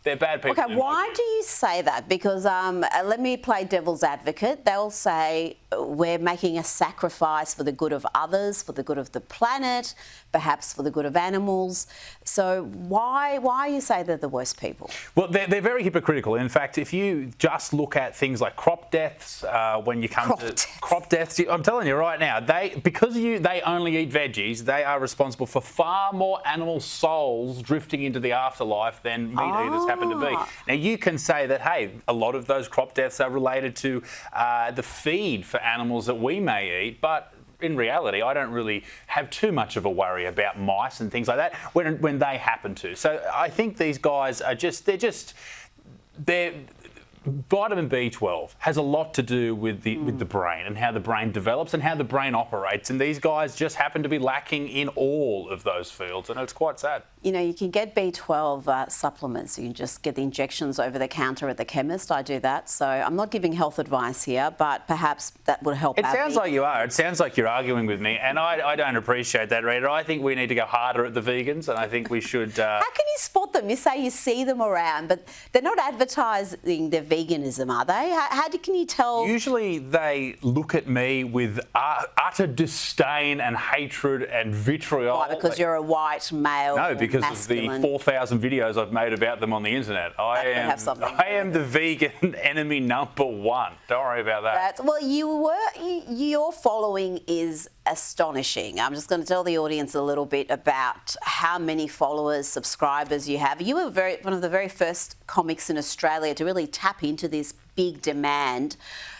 They're bad people. Okay, why do you say that? Because let me play devil's advocate. They'll say we're making a sacrifice for the good of others, for the good of the planet, perhaps for the good of animals. So why you say they're the worst people? Well, they're very hypocritical. In fact, if you just look at things like crop deaths, when you come to crop deaths, I'm telling you right now, because they only eat veggies, they are responsible for far more animal souls drifting into the afterlife than meat eaters happen to be. Now, you can say that, hey, a lot of those crop deaths are related to the feed for animals that we may eat, but in reality, I don't really have too much of a worry about mice and things like that when they happen to. So I think these guys are they're vitamin B12 has a lot to do with the brain and how the brain develops and how the brain operates. And these guys just happen to be lacking in all of those fields, and it's quite sad. You know, you can get B12 supplements. You can just get the injections over the counter at the chemist. I do that. So I'm not giving health advice here, but perhaps that would help. It sounds like you are. It sounds like you're arguing with me, and I don't appreciate that, Rita. I think we need to go harder at the vegans, and I think we should... How can you spot them? You say you see them around, but they're not advertising their veganism, are they? Can you tell? Usually they look at me with utter disdain and hatred and vitriol. Why? Because you're a white male. No, because masculine. Of the 4,000 videos I've made about them on the internet. I am the vegan enemy number one. Don't worry about that. Well, your following is astonishing. I'm just going to tell the audience a little bit about how many followers, subscribers you have. You were one of the very first comics in Australia to really tap into this big demand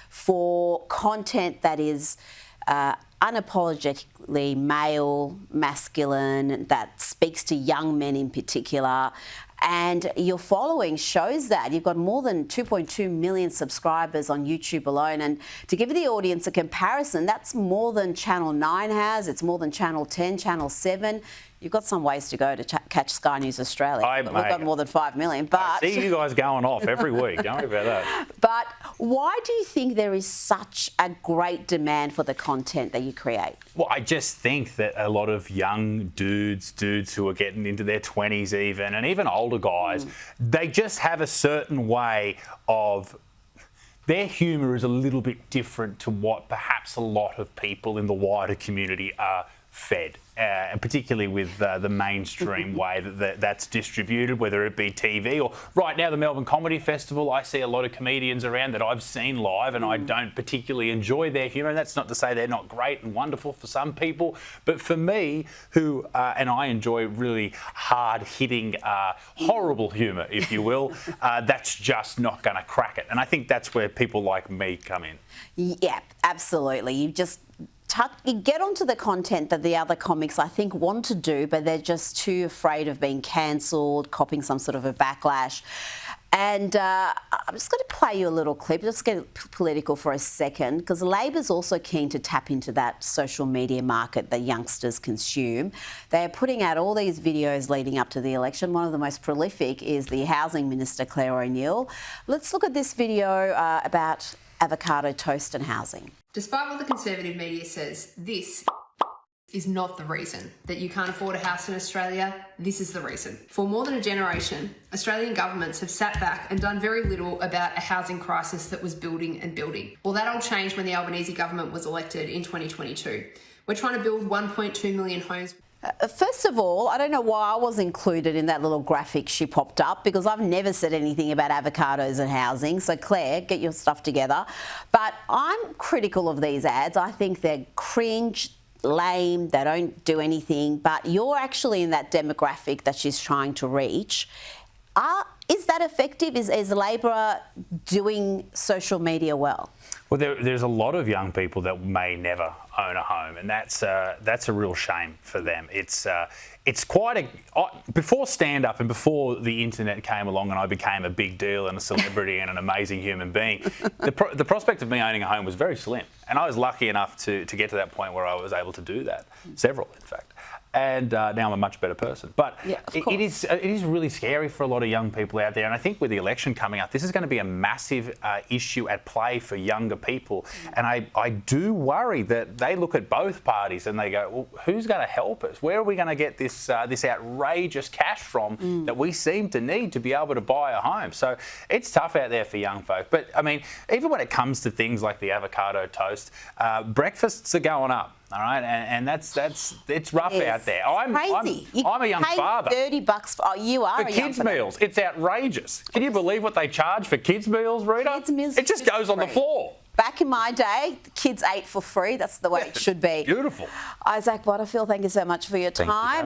for content that is unapologetically male, masculine, that speaks to young men in particular. And your following shows that. You've got more than 2.2 million subscribers on YouTube alone. And to give the audience a comparison, that's more than Channel 9 has. It's more than Channel 10, Channel 7. You've got some ways to go to catch Sky News Australia. We've got more than 5 million. But I see you guys going off every week. Don't worry about that. But why do you think there is such a great demand for the content that you create? Well, I just think that a lot of young dudes who are getting into their 20s even, and even older guys, they just have a certain way of... Their humour is a little bit different to what perhaps a lot of people in the wider community are fed. And particularly with the mainstream way that's distributed, whether it be TV or right now the Melbourne Comedy Festival. I see a lot of comedians around that I've seen live, and I don't particularly enjoy their humour. And that's not to say they're not great and wonderful for some people, but for me, and I enjoy really hard-hitting, horrible humour, if you will, that's just not going to crack it. And I think that's where people like me come in. Yeah, absolutely. You get onto the content that the other comics, I think, want to do, but they're just too afraid of being cancelled, copping some sort of a backlash. And I'm just going to play you a little clip, just get political for a second, because Labor's also keen to tap into that social media market that youngsters consume. They're putting out all these videos leading up to the election. One of the most prolific is the Housing Minister, Claire O'Neill. Let's look at this video about avocado toast and housing. Despite what the Conservative media says, this is not the reason that you can't afford a house in Australia. This is the reason. For more than a generation, Australian governments have sat back and done very little about a housing crisis that was building and building. Well, that all changed when the Albanese government was elected in 2022. We're trying to build 1.2 million homes. First of all, I don't know why I was included in that little graphic she popped up, because I've never said anything about avocados and housing. So, Claire, get your stuff together. But I'm critical of these ads. I think they're cringe, lame, they don't do anything. But you're actually in that demographic that she's trying to reach. Is that effective? Is Labor doing social media well? Well, there's a lot of young people that may never own a home, and that's a real shame for them. It's quite before stand-up and before the internet came along and I became a big deal and a celebrity and an amazing human being, the prospect of me owning a home was very slim, and I was lucky enough to get to that point where I was able to do that, several in fact. and now I'm a much better person. But Yeah, of it is really scary for a lot of young people out there, and I think with the election coming up, this is going to be a massive issue at play for younger people. And I do worry that they look at both parties and they go, well, who's going to help us? Where are we going to get this this outrageous cash from that we seem to need to be able to buy a home? So it's tough out there for young folk. But I mean, even when it comes to things like the avocado toast, breakfasts are going up. All right, and it's rough out there. I'm a young father. $30 for, you are for kids' meals. It's outrageous. Can you believe what they charge for kids' meals, Rita? Kids' meals it just goes on the floor. Back in my day, the kids ate for free. That's the way it should be. Beautiful. Isaac Butterfield, thank you so much for your time.